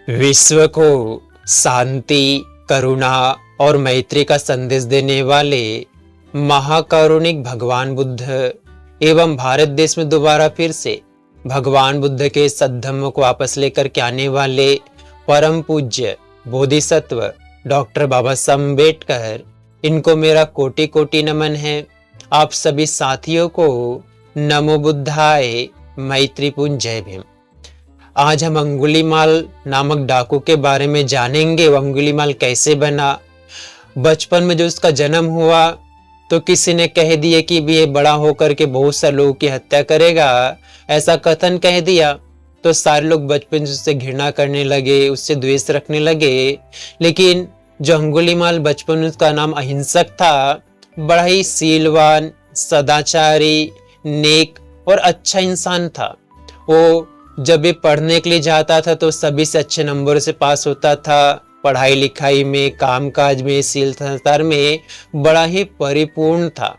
विश्व को शांति, करुणा और मैत्री का संदेश देने वाले महाकारुणिक भगवान बुद्ध एवं भारत देश में दोबारा फिर से भगवान बुद्ध के सद्धम्म को वापस लेकर के आने वाले परम पूज्य बोधिसत्व डॉक्टर बाबा साहब अम्बेडकर, इनको मेरा कोटि कोटि नमन है। आप सभी साथियों को नमो बुद्धाय, मैत्रीपूर्ण जय भीम। आज हम अंगुलीमाल नामक डाकू के बारे में जानेंगे। वो अंगुलीमाल कैसे बना। बचपन में जो उसका जन्म हुआ तो किसी ने कह दिया कि ये बड़ा होकर के बहुत सारे लोगों की हत्या करेगा, ऐसा कथन कह दिया तो सारे लोग बचपन से उससे घृणा करने लगे, उससे द्वेष रखने लगे। लेकिन जो अंगुलीमाल बचपन में उसका नाम अहिंसक था, बड़ा ही सीलवान, सदाचारी, नेक और अच्छा इंसान था। वो जब भी पढ़ने के लिए जाता था तो सभी से अच्छे नंबर से पास होता था। पढ़ाई लिखाई में, कामकाज में, सील संस्कार में बड़ा ही परिपूर्ण था।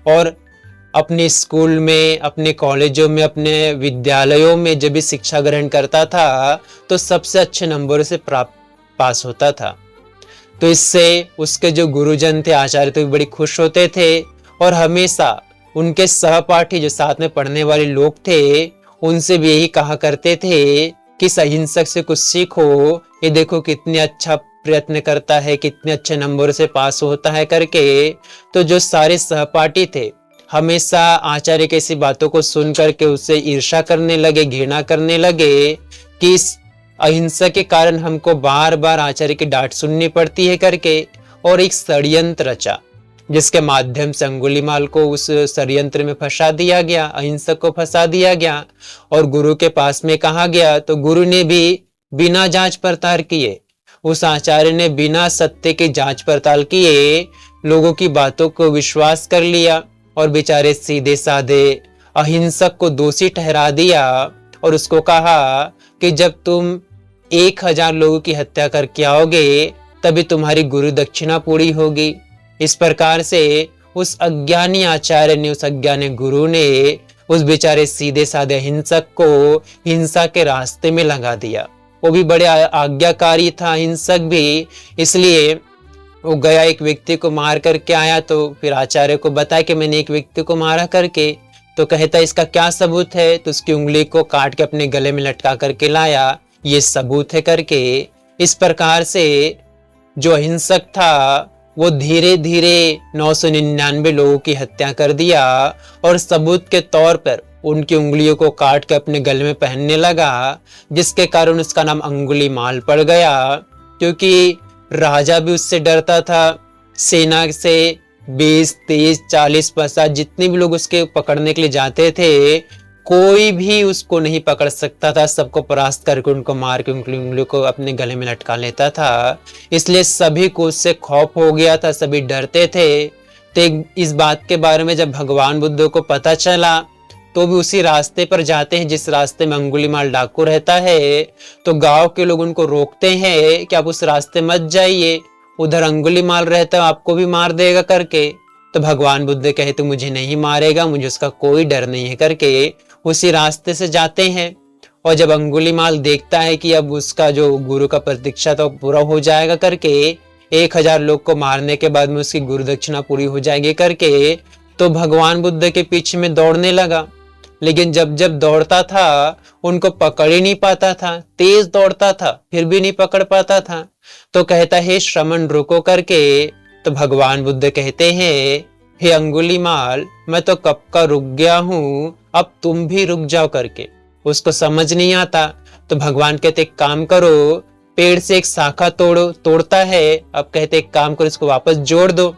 और अपने स्कूल में, अपने कॉलेजों में, अपने विद्यालयों में जब भी शिक्षा ग्रहण करता था तो सबसे अच्छे नंबरों से पास होता था। तो इससे उसके जो गुरुजन थे, आचार्य थे, बड़ी खुश होते थे और हमेशा उनके सहपाठी जो साथ में पढ़ने वाले लोग थे उनसे भी यही कहा करते थे कि इस अहिंसक से कुछ सीखो, ये देखो कितने अच्छा प्रयत्न करता है, कितने अच्छे नंबरों से पास होता है करके। तो जो सारे सहपाठी थे हमेशा आचार्य की ऐसी बातों को सुन करके उससे ईर्ष्या करने लगे, घृणा करने लगे कि इस अहिंसा के कारण हमको बार बार आचार्य की डांट सुननी पड़ती है करके। और एक षड्यंत्र रचा जिसके माध्यम से अंगुलीमाल को उस षड्यंत्र में फंसा दिया गया, अहिंसक को फंसा दिया गया और गुरु के पास में कहा गया। तो गुरु ने भी बिना जांच पड़ताल किए, उस आचार्य ने बिना सत्य की जांच पड़ताल किए लोगों की बातों को विश्वास कर लिया और बेचारे सीधे साधे अहिंसक को दोषी ठहरा दिया और उसको कहा कि जब तुम 1000 लोगों की हत्या करके आओगे तभी तुम्हारी गुरु दक्षिणा पूरी होगी। इस प्रकार से उस अज्ञानी आचार्य ने, उस अज्ञानी गुरु ने उस बेचारे सीधे साधे अहिंसक को हिंसा के रास्ते में लगा दिया। वो भी बड़े आज्ञाकारी था अहिंसक भी, इसलिए वो गया, एक व्यक्ति को मार करके आया। तो फिर आचार्य को बताया कि मैंने एक व्यक्ति को मारा करके। तो कहता इसका क्या सबूत है? तो उसकी उंगली को काट के अपने गले में लटका करके लाया, ये सबूत है करके। इस प्रकार से जो अहिंसक था वो धीरे धीरे 999 लोगों की हत्या कर दिया और सबूत के तौर पर उनकी उंगलियों को काट के अपने गले में पहनने लगा, जिसके कारण उसका नाम अंगुलीमाल पड़ गया। क्योंकि राजा भी उससे डरता था। सेना से 20, 30, 40, 50 जितने भी लोग उसके पकड़ने के लिए जाते थे, कोई भी उसको नहीं पकड़ सकता था। सबको परास्त करके उनको मार के उनकी उंगलियों को अपने गले में लटका लेता था। इसलिए सभी को उससे खौफ हो गया था, सभी डरते थे। तो इस बात के बारे में जब भगवान बुद्ध को पता चला तो भी उसी रास्ते पर जाते हैं जिस रास्ते में अंगुलीमाल डाकू रहता है। तो गांव के लोग उनको रोकते हैं कि आप उस रास्ते मत जाइए, उधर अंगुलीमाल रहता है, आपको भी मार देगा करके। तो भगवान बुद्ध कहते मुझे नहीं मारेगा, मुझे उसका कोई डर नहीं है करके उसी रास्ते से जाते हैं। और जब अंगुलीमाल देखता है कि अब उसका जो गुरु का प्रतीक्षा तो पूरा हो जाएगा करके, 1000 लोग को मारने के बाद में उसकी गुरु दक्षिणा पूरी हो जाएगी करके, तो भगवान बुद्ध के पीछे में दौड़ने लगा। लेकिन जब जब दौड़ता था उनको पकड़ ही नहीं पाता था, तेज दौड़ता था फिर भी नहीं पकड़ पाता था। तो कहता है श्रमण रुको करके। तो भगवान बुद्ध कहते हैं हे अंगुलीमाल, मैं तो कब का रुक गया हूं, अब तुम भी रुक जाओ करके। उसको समझ नहीं आता। तो भगवान कहते एक काम करो, पेड़ से एक शाखा तोड़ता है। अब कहते एक काम करो, इसको वापस जोड़ दो।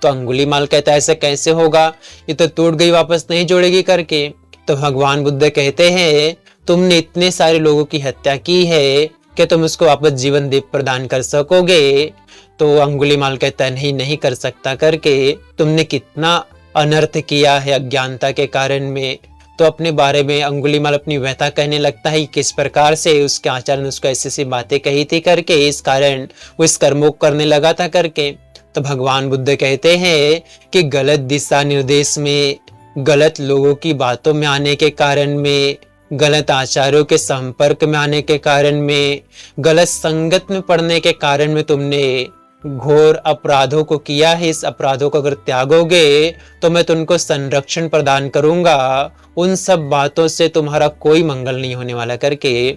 तो अंगुलीमाल कहता ऐसा कैसे होगा, ये तो टूट गई, वापस नहीं जोड़ेगी करके। तो भगवान बुद्ध कहते हैं तुमने इतने सारे लोगों की हत्या की है कि तुम उसको वापस जीवन दे प्रदान कर सकोगे? तो अंगुलीमाल कहता है नहीं, नहीं कर सकता करके। तुमने कितना अनर्थ किया है अज्ञानता के कारण में। तो अपने बारे में अंगुलीमाल अपनी व्यथा कहने लगता है किस प्रकार से उसके आचार्य ने उसको ऐसी ऐसी बातें कही थी करके, इस कारण वो इस कर्मों को करने लगा था करके। तो भगवान बुद्ध कहते हैं कि गलत दिशा निर्देश में, गलत लोगों की बातों में आने के कारण में गलत आचार्यों के संपर्क में आने के कारण में, गलत संगत में पड़ने के कारण में तुमने घोर अपराधों को किया है। इस अपराधों को अगर त्यागोगे तो मैं तुमको संरक्षण प्रदान करूंगा, उन सब बातों से तुम्हारा कोई मंगल नहीं होने वाला करके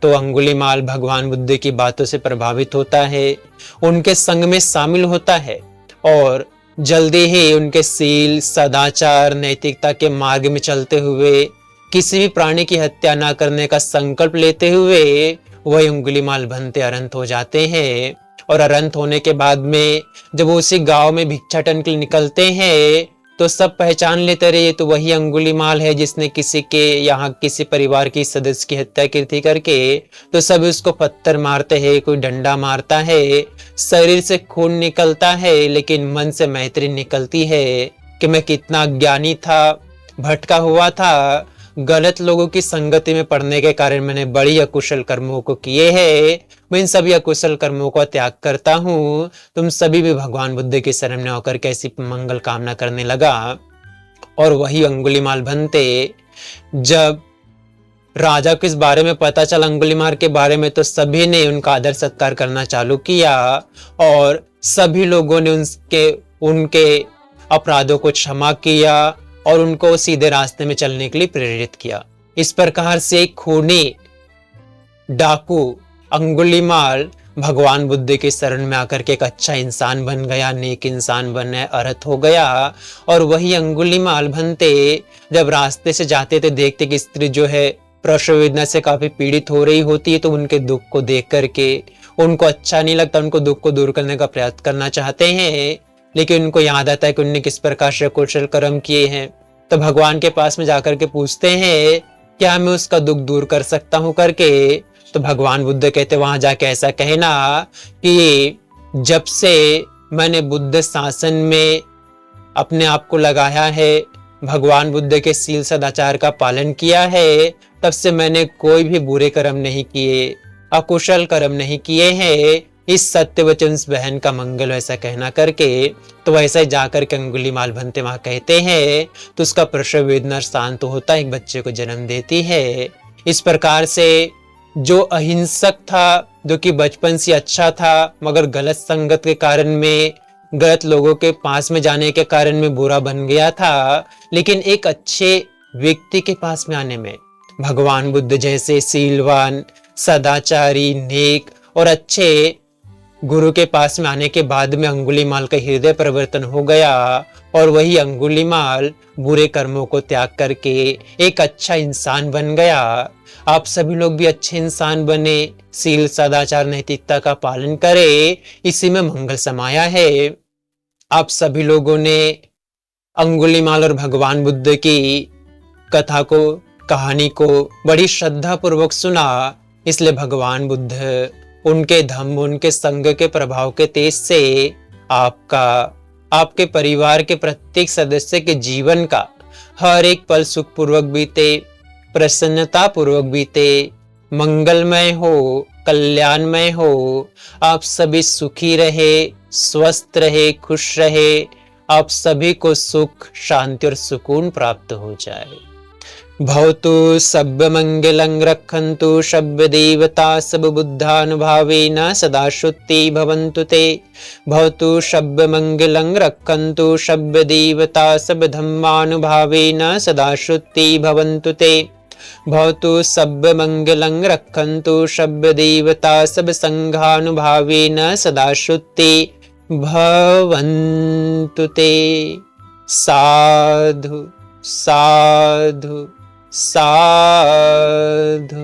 तो अंगुलीमाल भगवान बुद्ध की बातों से प्रभावित होता है, उनके संग में शामिल होता है और जल्दी ही उनके सील, सदाचार, नैतिकता के मार्ग में चलते हुए किसी भी प्राणी की हत्या ना करने का संकल्प लेते हुए वही अंगुलीमाल भंते अरंत हो जाते हैं। और अरंत होने के बाद में जब वो उसी गांव में भिक्षाटन के लिए निकलते हैं तो सब पहचान लेते रहे तो वही अंगुलीमाल है जिसने किसी के यहाँ किसी परिवार की सदस्य की हत्या की थी करके। तो सब उसको पत्थर मारते हैं, कोई डंडा मारता है, शरीर से खून निकलता है लेकिन मन से मैत्री निकलती है कि मैं कितना अज्ञानी था, भटका हुआ था, गलत लोगों की संगति में पड़ने के कारण मैंने बड़ी अकुशल कर्मों को किए हैं। मैं इन सभी अकुशल कर्मों का त्याग करता हूँ। तुम सभी भी भगवान बुद्ध की शरण में होकर कैसी मंगल कामना करने लगा। और वही अंगुलीमाल भंते, जब राजा को इस बारे में पता चला अंगुलीमाल के बारे में तो सभी ने उनका आदर सत्कार करना चालू किया और सभी लोगों ने उनके अपराधों को क्षमा किया और उनको सीधे रास्ते में चलने के लिए प्रेरित किया। इस प्रकार से एक खूनी डाकू अंगुलीमाल भगवान बुद्ध की शरण में आकर के एक अच्छा इंसान बन गया, नेक इंसान बनने अरहत हो गया। और वही अंगुलीमाल भंते जब रास्ते से जाते थे देखते कि स्त्री जो है प्रसव वेदना से काफी पीड़ित हो रही होती है तो उनके दुख को देख करके उनको अच्छा नहीं लगता, उनको दुख को दूर करने का प्रयास करना चाहते हैं लेकिन उनको याद आता है कि उन्होंने किस प्रकार से कुशल कर्म किए हैं। तो भगवान के पास में जाकर के पूछते हैं क्या मैं उसका दुख दूर कर सकता हूं करके। तो भगवान बुद्ध कहते वहां जाके ऐसा कहना कि जब से मैंने बुद्ध शासन में अपने आप को लगाया है, भगवान बुद्ध के सील सदाचार का पालन किया है, तब से मैंने कोई भी बुरे कर्म नहीं किए, अकुशल कर्म नहीं किए हैं। इस सत्य वचन बहन का मंगल ऐसा कहना करके तो वैसा ही जाकर के अंगुलीमाल भंते वहां कहते हैं तो उसका प्रसव वेदना शांत होता है, एक बच्चे को जन्म देती है। इस प्रकार से जो अहिंसक था, जो कि बचपन से अच्छा था मगर गलत संगत के कारण में, गलत लोगों के पास में जाने के कारण में बुरा बन गया था, लेकिन एक अच्छे व्यक्ति के पास में आने में, भगवान बुद्ध जैसे सीलवान, सदाचारी, नेक और अच्छे गुरु के पास में आने के बाद में अंगुलीमाल का हृदय परिवर्तन हो गया और वही अंगुलीमाल बुरे कर्मों को त्याग करके एक अच्छा इंसान बन गया। आप सभी लोग भी अच्छे इंसान बने, सील, सदाचार, नैतिकता का पालन करें, इसी में मंगल समाया है। आप सभी लोगों ने अंगुलीमाल और भगवान बुद्ध की कथा को, कहानी को बड़ी श्रद्धा पूर्वक सुना, इसलिए भगवान बुद्ध उनके धम्म, उनके संग के प्रभाव के तेज से आपका, आपके परिवार के प्रत्येक सदस्य के जीवन का हर एक पल सुखपूर्वक बीते, प्रसन्नता पूर्वक बीते, मंगलमय हो, कल्याणमय हो। आप सभी सुखी रहे, स्वस्थ रहे, खुश रहे, आप सभी को सुख, शांति और सुकून प्राप्त हो जाए। भवतु सब मंगलं रक्षन्तु सब देवता सब बुद्धानुभावेन सदा शुद्धि भवन्तु ते। भवतु सब मंगलं रक्षन्तु सब देवता सब धम्मानुभावेन सदा शुद्धि भवन्तु ते। भवतु सब मंगलं रक्षन्तु सब देवता सब संघानुभावेन सदा शुद्धि भवन्तु ते। साधु साधु साधु।